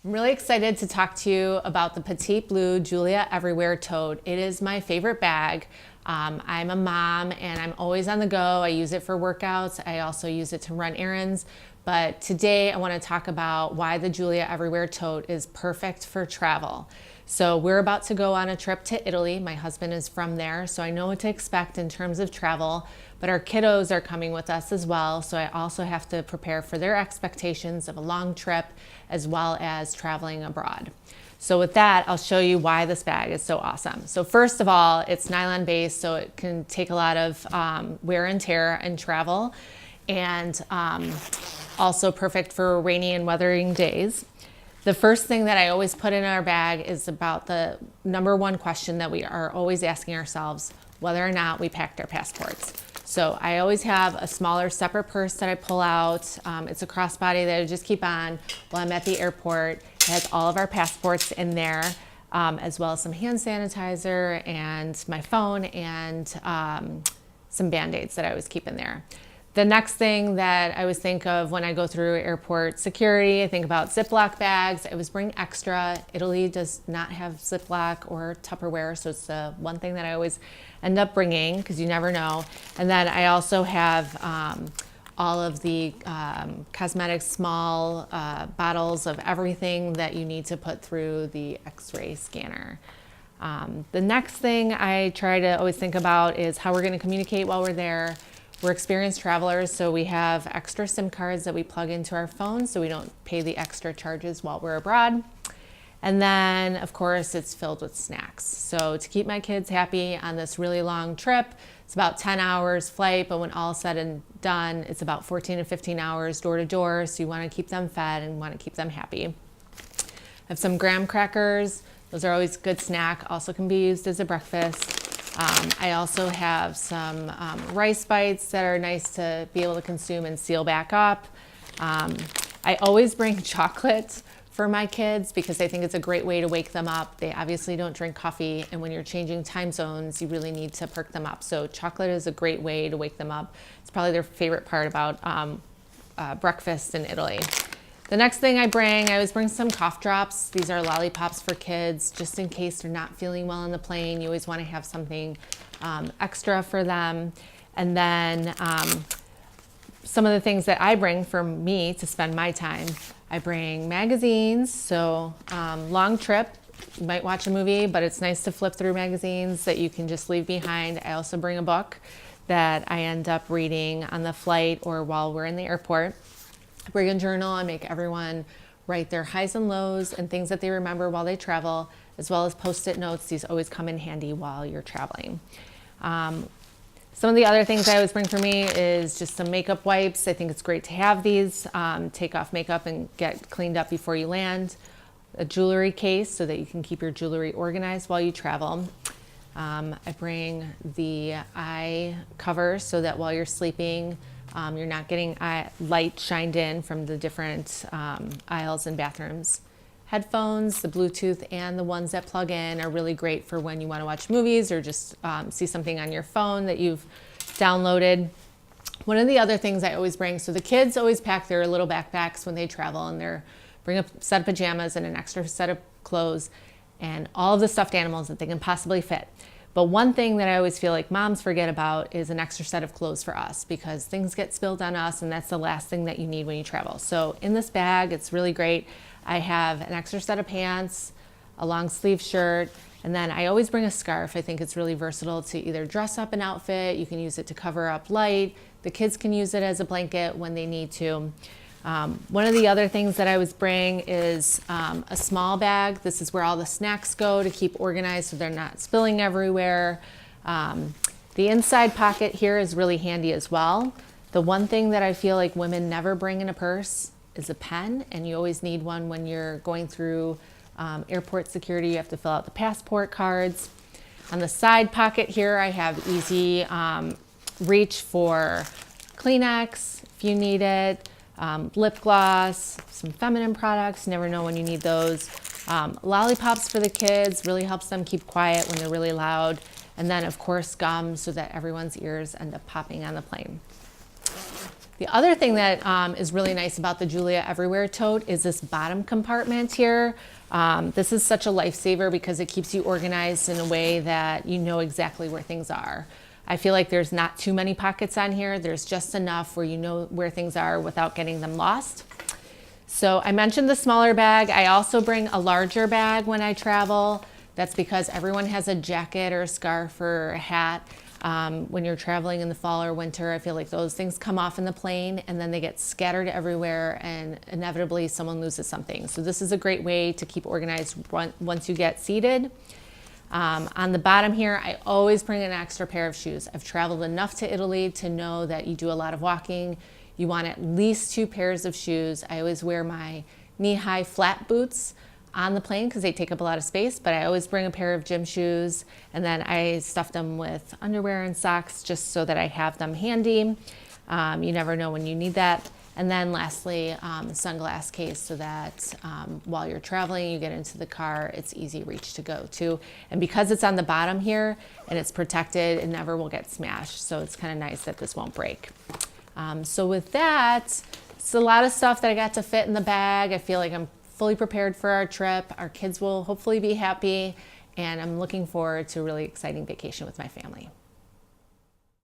I'm really excited to talk to you about the Petit Blue Julia Everywhere Tote. It is my favorite bag. I'm a mom and I'm always on the go. I use it for workouts. I also use it to run errands. But today I want to talk about why the Julia Everywhere Tote is perfect for travel. So we're about to go on a trip to Italy. My husband is from there, so I know what to expect in terms of travel, but our kiddos are coming with us as well. So I also have to prepare for their expectations of a long trip as well as traveling abroad. So with that, I'll show you why this bag is so awesome. So first of all, it's nylon based, so it can take a lot of wear and tear and travel, and also perfect for rainy and weathering days. The first thing that I always put in our bag is about the number one question that we are always asking ourselves, whether or not we packed our passports. So I always have a smaller separate purse that I pull out. It's a crossbody that I just keep on while I'm at the airport. It has all of our passports in there, as well as some hand sanitizer and my phone and some Band-Aids that I always keep in there. The next thing that I always think of when I go through airport security, I think about Ziploc bags. I always bring extra. Italy does not have Ziploc or Tupperware, so it's the one thing that I always end up bringing because you never know. And then I also have all of the cosmetic small bottles of everything that you need to put through the X-ray scanner. The next thing I try to always think about is how we're going to communicate while we're there. We're experienced travelers, so we have extra SIM cards that we plug into our phones so we don't pay the extra charges while we're abroad. And then, of course, it's filled with snacks. So to keep my kids happy on this really long trip, it's about 10 hours flight, but when all is said and done, it's about 14 to 15 hours door to door, so you want to keep them fed and want to keep them happy. I have some graham crackers. Those are always a good snack, also can be used as a breakfast. I also have some rice bites that are nice to be able to consume and seal back up. I always bring chocolate for my kids because I think it's a great way to wake them up. They obviously don't drink coffee, and when you're changing time zones, you really need to perk them up. So chocolate is a great way to wake them up. It's probably their favorite part about breakfast in Italy. The next thing I always bring some cough drops. These are lollipops for kids, just in case they're not feeling well on the plane. You always want to have something extra for them. And then some of the things that I bring for me to spend my time, I bring magazines. So long trip, you might watch a movie, but it's nice to flip through magazines that you can just leave behind. I also bring a book that I end up reading on the flight or while we're in the airport. I bring a journal. I make everyone write their highs and lows and things that they remember while they travel, as well as Post-it notes. These always come in handy while you're traveling. Some of the other things I always bring for me is just some makeup wipes. I think it's great to have these. Take off makeup and get cleaned up before you land. A jewelry case so that you can keep your jewelry organized while you travel. I bring the eye covers so that while you're sleeping, you're not getting light shined in from the different aisles and bathrooms. Headphones, the Bluetooth and the ones that plug in, are really great for when you want to watch movies or just see something on your phone that you've downloaded. One of the other things I always bring, so the kids always pack their little backpacks when they travel, and bring a set of pajamas and an extra set of clothes and all of the stuffed animals that they can possibly fit. But one thing that I always feel like moms forget about is an extra set of clothes for us, because things get spilled on us, and that's the last thing that you need when you travel. So in this bag, it's really great. I have an extra set of pants, a long sleeve shirt, and then I always bring a scarf. I think it's really versatile to either dress up an outfit. You can use it to cover up light. The kids can use it as a blanket when they need to. One of the other things that I always bring is a small bag. This is where all the snacks go to keep organized so they're not spilling everywhere. The inside pocket here is really handy as well. The one thing that I feel like women never bring in a purse is a pen, and you always need one when you're going through airport security. You have to fill out the passport cards. On the side pocket here, I have easy reach for Kleenex if you need it. Lip gloss, some feminine products, never know when you need those. Lollipops for the kids, really helps them keep quiet when they're really loud. And then of course gum so that everyone's ears end up popping on the plane. The other thing that is really nice about the Julia Everywhere Tote is this bottom compartment here. This is such a lifesaver because it keeps you organized in a way that you know exactly where things are. I feel like there's not too many pockets on here. There's just enough where you know where things are without getting them lost. So I mentioned the smaller bag. I also bring a larger bag when I travel. That's because everyone has a jacket or a scarf or a hat. When you're traveling in the fall or winter, I feel like those things come off in the plane and then they get scattered everywhere and inevitably someone loses something. So this is a great way to keep organized once you get seated. On the bottom here, I always bring an extra pair of shoes. I've traveled enough to Italy to know that you do a lot of walking. You want at least 2 pairs of shoes. I always wear my knee-high flat boots on the plane because they take up a lot of space, but I always bring a pair of gym shoes, and then I stuff them with underwear and socks just so that I have them handy. You never know when you need that. And then lastly, a sunglass case so that while you're traveling, you get into the car, it's easy reach to go to. And because it's on the bottom here and it's protected, it never will get smashed. So it's kind of nice that this won't break. So with that, it's a lot of stuff that I got to fit in the bag. I feel like I'm fully prepared for our trip. Our kids will hopefully be happy, and I'm looking forward to a really exciting vacation with my family.